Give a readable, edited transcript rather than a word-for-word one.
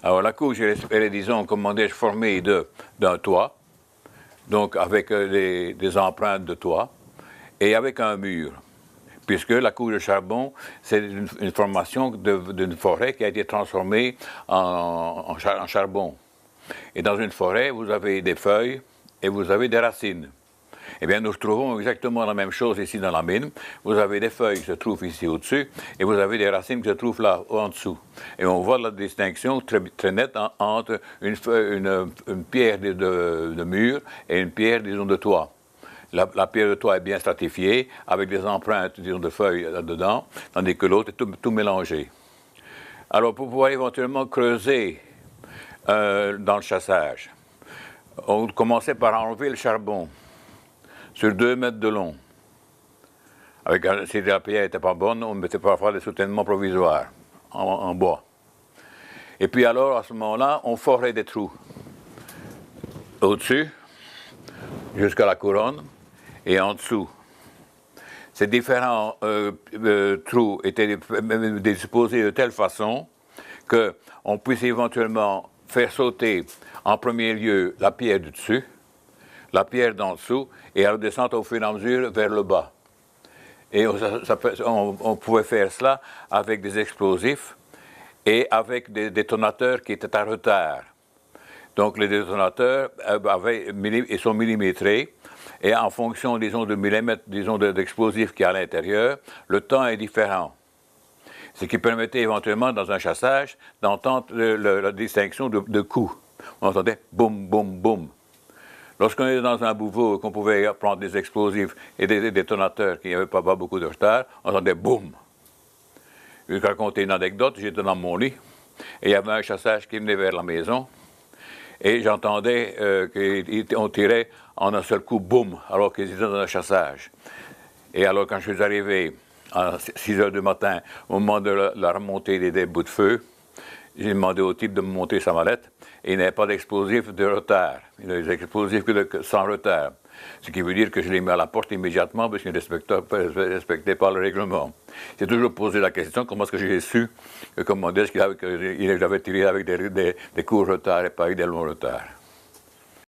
Alors la couche, elle est, disons, comment dire, formée d'un toit, donc avec des empreintes de toit, et avec un mur. Puisque la couche de charbon, c'est une formation d'une forêt qui a été transformée en charbon. Et dans une forêt, vous avez des feuilles et vous avez des racines. Eh bien, nous trouvons exactement la même chose ici dans la mine. Vous avez des feuilles qui se trouvent ici au-dessus et vous avez des racines qui se trouvent là en dessous. Et on voit la distinction très, très nette entre une pierre de mur et une pierre, disons, de toit. La pierre de toit est bien stratifiée, avec des empreintes, disons, de feuilles là-dedans, tandis que l'autre est tout mélangé. Alors, pour pouvoir éventuellement creuser dans le chassage, on commençait par enlever le charbon sur 2 mètres de long. Si la pierre n'était pas bonne, on mettait parfois des soutènements provisoires en bois. Et puis alors, à ce moment-là, on forait des trous au-dessus, jusqu'à la couronne, et en dessous. Ces différents trous étaient disposés de telle façon qu'on puisse éventuellement faire sauter en premier lieu la pierre du dessus, la pierre d'en dessous, et à redescendre au fur et à mesure vers le bas. Et on pouvait faire cela avec des explosifs et avec des détonateurs qui étaient à retard. Donc les détonateurs sont millimétrés, et en fonction, disons, de millimètres, disons, d'explosifs qu'il y a à l'intérieur, le temps est différent. Ce qui permettait éventuellement, dans un chassage, d'entendre la distinction de coups. On entendait boum, boum, boum. Lorsqu'on était dans un bouveau, qu'on pouvait prendre des explosifs et des détonateurs qui n'avaient pas beaucoup de retard, on entendait boum. Je vais raconter une anecdote. J'étais dans mon lit et il y avait un chassage qui venait vers la maison et j'entendais qu'on tirait en un seul coup boum, alors qu'ils étaient dans un chassage. Et alors quand je suis arrivé à 6 heures du matin, au moment de la remontée des bouts de feu, j'ai demandé au type de me monter sa mallette et il n'y avait pas d'explosifs de retard. Il y a des explosifs sans retard. Ce qui veut dire que je l'ai mis à la porte immédiatement parce qu'il ne respectait pas le règlement. J'ai toujours posé la question comment est-ce que j'ai su qu'il avait tiré avec des courts retards et pas avec des longs retards.